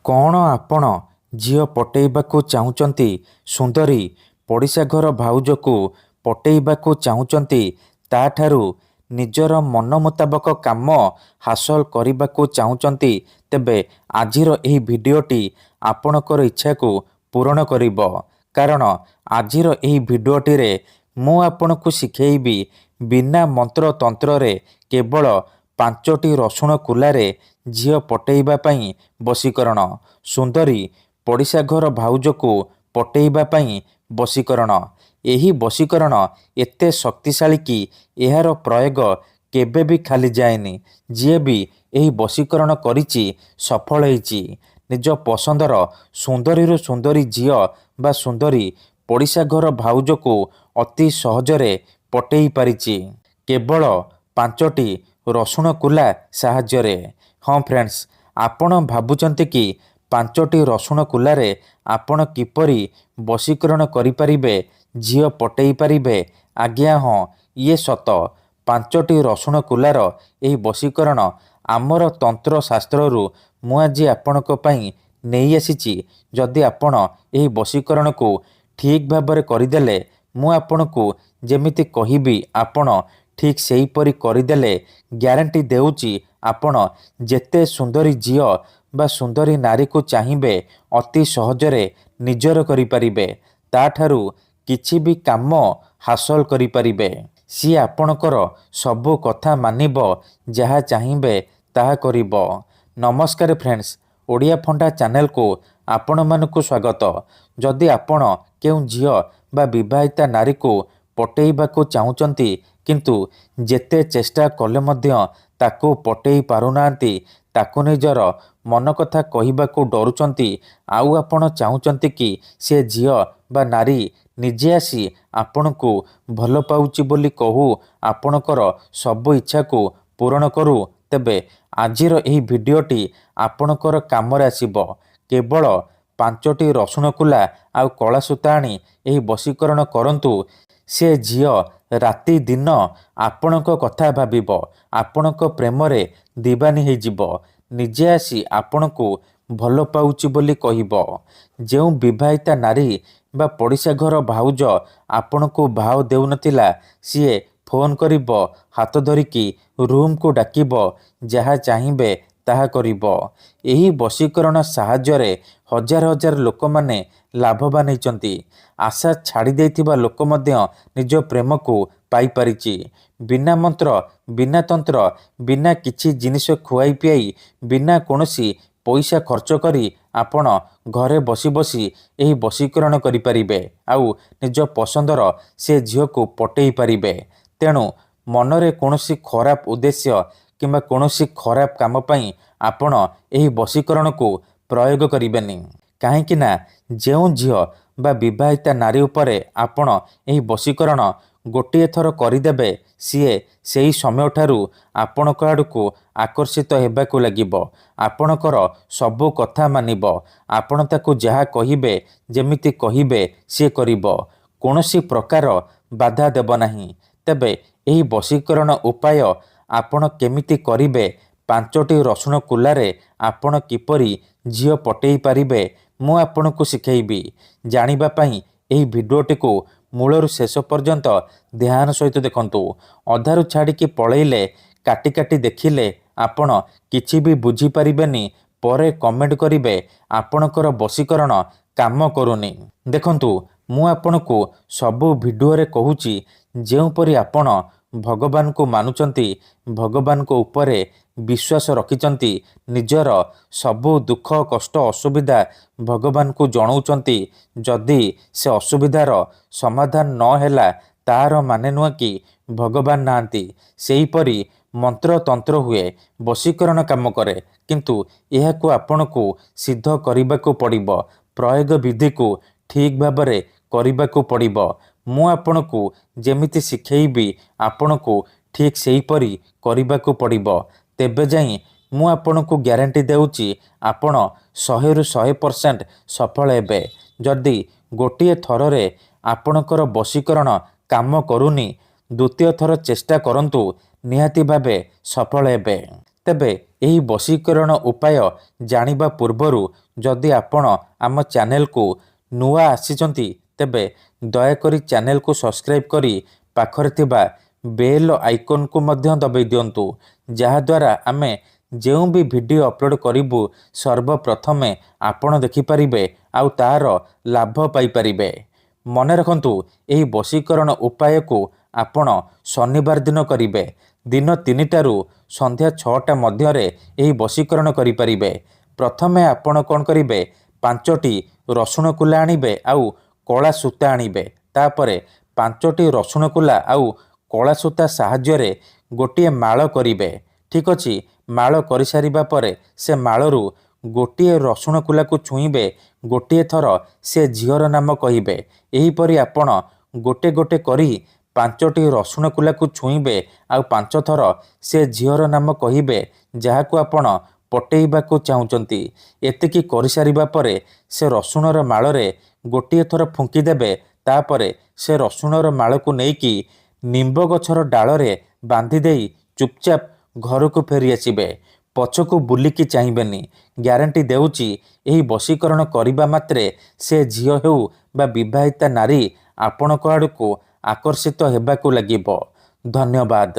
କ'ଣ ଆପଣ ଝିଅ ପଟେଇବାକୁ ଚାହୁଁଛନ୍ତି? ସୁନ୍ଦରୀ ପଡ଼ିଶା ଘର ଭାଉଜକୁ ପଟେଇବାକୁ ଚାହୁଁଛନ୍ତି? ତା'ଠାରୁ ନିଜର ମନ ମୁତାବକ କାମ ହାସଲ କରିବାକୁ ଚାହୁଁଛନ୍ତି? ତେବେ ଆଜିର ଏହି ଭିଡ଼ିଓଟି ଆପଣଙ୍କର ଇଚ୍ଛାକୁ ପୂରଣ କରିବ। କାରଣ ଆଜିର ଏହି ଭିଡ଼ିଓଟିରେ ମୁଁ ଆପଣଙ୍କୁ ଶିଖେଇବି ବିନା ମନ୍ତ୍ର ତନ୍ତ୍ରରେ କେବଳ 5ଟି ରସୁଣ କୁଲାରେ ଝିଅ ପଟେଇବା ପାଇଁ ବଶୀକରଣ। ସୁନ୍ଦରୀ ପଡ଼ିଶା ଘର ଭାଉଜକୁ ପଟେଇବା ପାଇଁ ବଶୀକରଣ। ଏହି ବଶୀକରଣ ଏତେ ଶକ୍ତିଶାଳୀ କି ଏହାର ପ୍ରୟୋଗ କେବେ ବି ଖାଲି ଯାଏନି। ଯିଏ ବି ଏହି ବଶୀକରଣ କରିଛି ସଫଳ ହେଇଛି। ନିଜ ପସନ୍ଦର ସୁନ୍ଦରୀରୁ ସୁନ୍ଦରୀ ଝିଅ ବା ସୁନ୍ଦରୀ ପଡ଼ିଶା ଘର ଭାଉଜକୁ ଅତି ସହଜରେ ପଟେଇ ପାରିଛି କେବଳ 5ଟି ରସୁଣ କୁଲା ସାହାଯ୍ୟରେ। ହଁ ଫ୍ରେଣ୍ଡସ୍, ଆପଣ ଭାବୁଛନ୍ତି କି 5ଟି ରସୁଣ କୁଲାରେ ଆପଣ କିପରି ବଶୀକରଣ କରିପାରିବେ, ଝିଅ ପଟେଇ ପାରିବେ? ଆଜ୍ଞା ହଁ, ଇଏ ସତ। 5ଟି ରସୁଣ କୁଲାର ଏହି ବଶୀକରଣ ଆମର ତନ୍ତ୍ର ଶାସ୍ତ୍ରରୁ ମୁଁ ଆଜି ଆପଣଙ୍କ ପାଇଁ ନେଇ ଆସିଛି। ଯଦି ଆପଣ ଏହି ବଶୀକରଣକୁ ଠିକ୍ ଭାବରେ କରିଦେଲେ, ମୁଁ ଆପଣଙ୍କୁ ଯେମିତି କହିବି ଆପଣ ଠିକ୍ ସେହିପରି କରିଦେଲେ ଗ୍ୟାରେଣ୍ଟି ଦେଉଛି ଆପଣ ଯେତେ ସୁନ୍ଦରୀ ଝିଅ ବା ସୁନ୍ଦରୀ ନାରୀକୁ ଚାହିଁବେ ଅତି ସହଜରେ ନିଜର କରିପାରିବେ। ତା'ଠାରୁ କିଛି ବି କାମ ହାସଲ କରିପାରିବେ। ସିଏ ଆପଣଙ୍କର ସବୁ କଥା ମାନିବ, ଯାହା ଚାହିଁବେ ତାହା କରିବ। ନମସ୍କାର ଫ୍ରେଣ୍ଡସ୍, ଓଡ଼ିଆ ଫଣ୍ଡା ଚ୍ୟାନେଲକୁ ଆପଣମାନଙ୍କୁ ସ୍ୱାଗତ। ଯଦି ଆପଣ କେଉଁ ଝିଅ ବା ବିବାହିତା ନାରୀକୁ ପଟେଇବାକୁ ଚାହୁଁଛନ୍ତି କିନ୍ତୁ ଯେତେ ଚେଷ୍ଟା କଲେ ମଧ୍ୟ ତାକୁ ପଟେଇ ପାରୁନାହାନ୍ତି, ତାକୁ ନିଜର ମନ କଥା କହିବାକୁ ଡରୁଛନ୍ତି, ଆଉ ଆପଣ ଚାହୁଁଛନ୍ତି କି ସେ ଝିଅ ବା ନାରୀ ନିଜେ ଆସି ଆପଣଙ୍କୁ ଭଲ ପାଉଛି ବୋଲି କହୁ ଆପଣଙ୍କର ସବୁ ଇଚ୍ଛାକୁ ପୂରଣ କରୁ, ତେବେ ଆଜିର ଏହି ଭିଡ଼ିଓଟି ଆପଣଙ୍କର କାମରେ ଆସିବ। କେବଳ 5ଟି ରସୁଣ କୁଲା ଆଉ କଳା ସୂତା ଆଣି ଏହି ବଶୀକରଣ କରନ୍ତୁ। ସେ ଝିଅ ରାତି ଦିନ ଆପଣଙ୍କ କଥା ଭାବିବ, ଆପଣଙ୍କ ପ୍ରେମରେ ଦିବାନୀ ହେଇଯିବ, ନିଜେ ଆସି ଆପଣଙ୍କୁ ଭଲ ପାଉଛି ବୋଲି କହିବ। ଯେଉଁ ବିବାହିତା ନାରୀ ବା ପଡ଼ିଶା ଘର ଭାଉଜ ଆପଣଙ୍କୁ ଭାव ଦେଉନଥିଲା, ସିଏ ଫୋନ୍ କରିବ, ହାତ ଧରିକି ରୁମ୍କୁ ଡାକିବ, ଯାହା ଚାହିଁବେ ତାହା କରିବ। ଏହି ବଶୀକରଣ ସାହାଯ୍ୟରେ ହଜାର ହଜାର ଲୋକମାନେ ଲାଭବାନ ହେଇଛନ୍ତି। ଆଶା ଛାଡ଼ି ଦେଇଥିବା ଲୋକ ମଧ୍ୟ ନିଜ ପ୍ରେମକୁ ପାଇପାରିଛି। ବିନା ମନ୍ତ୍ର, ବିନା ତନ୍ତ୍ର, ବିନା କିଛି ଜିନିଷ ଖୁଆଇ ପିଆଇ, ବିନା କୌଣସି ପଇସା ଖର୍ଚ୍ଚ କରି ଆପଣ ଘରେ ବସି ବସି ଏହି ବଶୀକରଣ କରିପାରିବେ ଆଉ ନିଜ ପସନ୍ଦର ସେ ଝିଅକୁ ପଟେଇ ପାରିବେ। ତେଣୁ ମନରେ କୌଣସି ଖରାପ ଉଦ୍ଦେଶ୍ୟ କିମ୍ବା କୌଣସି ଖରାପ କାମ ପାଇଁ ଆପଣ ଏହି ବଶୀକରଣକୁ ପ୍ରୟୋଗ କରିବେନି। କାହିଁକି ନା ଯେଉଁ ଝିଅ ବା ବିବାହିତା ନାରୀ ଉପରେ ଆପଣ ଏହି ବଶୀକରଣ ଗୋଟିଏ ଥର କରିଦେବେ, ସିଏ ସେହି ସମୟଠାରୁ ଆପଣଙ୍କ ଆଡ଼କୁ ଆକର୍ଷିତ ହେବାକୁ ଲାଗିବ, ଆପଣଙ୍କର ସବୁ କଥା ମାନିବ, ଆପଣ ତାକୁ ଯାହା କହିବେ, ଯେମିତି କହିବେ ସିଏ କରିବ, କୌଣସି ପ୍ରକାର ବାଧା ଦେବ ନାହିଁ। ତେବେ ଏହି ବଶୀକରଣ ଉପାୟ ଆପଣ କେମିତି କରିବେ, 5ଟି ରସୁଣ କୁଲାରେ ଆପଣ କିପରି ଝିଅ ପଟେଇ ପାରିବେ, ମୁଁ ଆପଣଙ୍କୁ ଶିଖେଇବି। ଜାଣିବା ପାଇଁ ଏହି ଭିଡ଼ିଓଟିକୁ ମୂଳରୁ ଶେଷ ପର୍ଯ୍ୟନ୍ତ ଧ୍ୟାନ ସହିତ ଦେଖନ୍ତୁ। ଅଧାରୁ ଛାଡ଼ିକି ପଳେଇଲେ, କାଟି କାଟି ଦେଖିଲେ ଆପଣ କିଛି ବି ବୁଝିପାରିବେନି। ପରେ କମେଣ୍ଟ କରିବେ ଆପଣଙ୍କର ବଶୀକରଣ କାମ କରୁନି। ଦେଖନ୍ତୁ, ମୁଁ ଆପଣଙ୍କୁ ସବୁ ଭିଡ଼ିଓରେ କହୁଛି, ଯେଉଁପରି ଆପଣ ଭଗବାନଙ୍କୁ ମାନୁଛନ୍ତି, ଭଗବାନଙ୍କ ଉପରେ ବିଶ୍ୱାସ ରଖିଛନ୍ତି, ନିଜର ସବୁ ଦୁଃଖ କଷ୍ଟ ଅସୁବିଧା ଭଗବାନଙ୍କୁ ଜଣାଉଛନ୍ତି, ଯଦି ସେ ଅସୁବିଧାର ସମାଧାନ ନ ହେଲା ତାହାର ମାନେ ନୁହେଁ କି ଭଗବାନ ନାହାନ୍ତି। ସେହିପରି ମନ୍ତ୍ର ତନ୍ତ୍ର ହୁଏ, ବଶୀକରଣ କାମ କରେ, କିନ୍ତୁ ଏହାକୁ ଆପଣଙ୍କୁ ସିଦ୍ଧ କରିବାକୁ ପଡ଼ିବ, ପ୍ରୟୋଗ ବିଧିକୁ ଠିକ୍ ଭାବରେ କରିବାକୁ ପଡ଼ିବ। ମୁଁ ଆପଣଙ୍କୁ ଯେମିତି ଶିଖେଇବି ଆପଣଙ୍କୁ ଠିକ୍ ସେହିପରି କରିବାକୁ ପଡ଼ିବ। ତେବେ ଯାଇ ମୁଁ ଆପଣଙ୍କୁ ଗ୍ୟାରେଣ୍ଟି ଦେଉଛି ଆପଣ 100ରୁ 100% ସଫଳ ହେବେ। ଯଦି ଗୋଟିଏ ଥରରେ ଆପଣଙ୍କର ବଶୀକରଣ କାମ କରୁନି, ଦ୍ୱିତୀୟ ଥର ଚେଷ୍ଟା କରନ୍ତୁ, ନିହାତି ଭାବେ ସଫଳ ହେବେ। ତେବେ ଏହି ବଶୀକରଣ ଉପାୟ ଜାଣିବା ପୂର୍ବରୁ ଯଦି ଆପଣ ଆମ ଚ୍ୟାନେଲକୁ ନୂଆ ଆସିଛନ୍ତି ତେବେ ଦୟାକରି ଚ୍ୟାନେଲକୁ ସବସ୍କ୍ରାଇବ୍ କରି ପାଖରେ ଥିବା ବେଲ୍ ଆଇକନ୍କୁ ମଧ୍ୟ ଦବାଇ ଦିଅନ୍ତୁ, ଯାହାଦ୍ୱାରା ଆମେ ଯେଉଁ ବି ଭିଡ଼ିଓ ଅପଲୋଡ଼ କରିବୁ ସର୍ବପ୍ରଥମେ ଆପଣ ଦେଖିପାରିବେ ଆଉ ତାହାର ଲାଭ ପାଇପାରିବେ। ମନେ ରଖନ୍ତୁ, ଏହି ବଶୀକରଣ ଉପାୟକୁ ଆପଣ ଶନିବାର ଦିନ କରିବେ। ଦିନ 3ଟାରୁ ସନ୍ଧ୍ୟା 6ଟା ମଧ୍ୟରେ ଏହି ବଶୀକରଣ କରିପାରିବେ। ପ୍ରଥମେ ଆପଣ କ'ଣ କରିବେ, 5ଟି ରସୁଣ କୁଲା ଆଣିବେ ଆଉ କଳା ସୂତା ଆଣିବେ। ତାପରେ 5ଟି ରସୁଣ କୁଲା ଆଉ କଳା ସୂତା ସାହାଯ୍ୟରେ ଗୋଟିଏ ମାଳ କରିବେ। ଠିକ୍ ଅଛି। ମାଳ କରିସାରିବା ପରେ ସେ ମାଳରୁ ଗୋଟିଏ ରସୁଣ କୁଲାକୁ ଛୁଇଁବେ। ଗୋଟିଏ ଥର ସେ ଝିଅର ନାମ କହିବେ। ଏହିପରି ଆପଣ ଗୋଟେ ଗୋଟେ କରି 5ଟି ରସୁଣ କୁଲାକୁ ଛୁଇଁବେ ଆଉ 5 ଥର ସେ ଝିଅର ନାମ କହିବେ ଯାହାକୁ ଆପଣ ପଟେଇବାକୁ ଚାହୁଁଛନ୍ତି। ଏତିକି କରିସାରିବା ପରେ ସେ ରସୁଣର ମାଳରେ ଗୋଟିଏ ଥର ଫୁଙ୍କି ଦେବେ। ତାପରେ ସେ ରସୁଣର ମାଳକୁ ନେଇକି ନିମ୍ବ ଗଛର ଡାଳରେ ବାନ୍ଧି ଦେଇ ଚୁପଚାପ ଘରକୁ ଫେରି ଆସିବେ। ପଛକୁ ବୁଲିକି ଚାହିଁବେନି। ଗ୍ୟାରେଣ୍ଟି ଦେଉଛି, ଏହି ବଶୀକରଣ କରିବା ମାତ୍ରେ ସେ ଝିଅ ହେଉ ବା ବିବାହିତା ନାରୀ ଆପଣଙ୍କ ଆଡ଼କୁ ଆକର୍ଷିତ ହେବାକୁ ଲାଗିବ। ଧନ୍ୟବାଦ।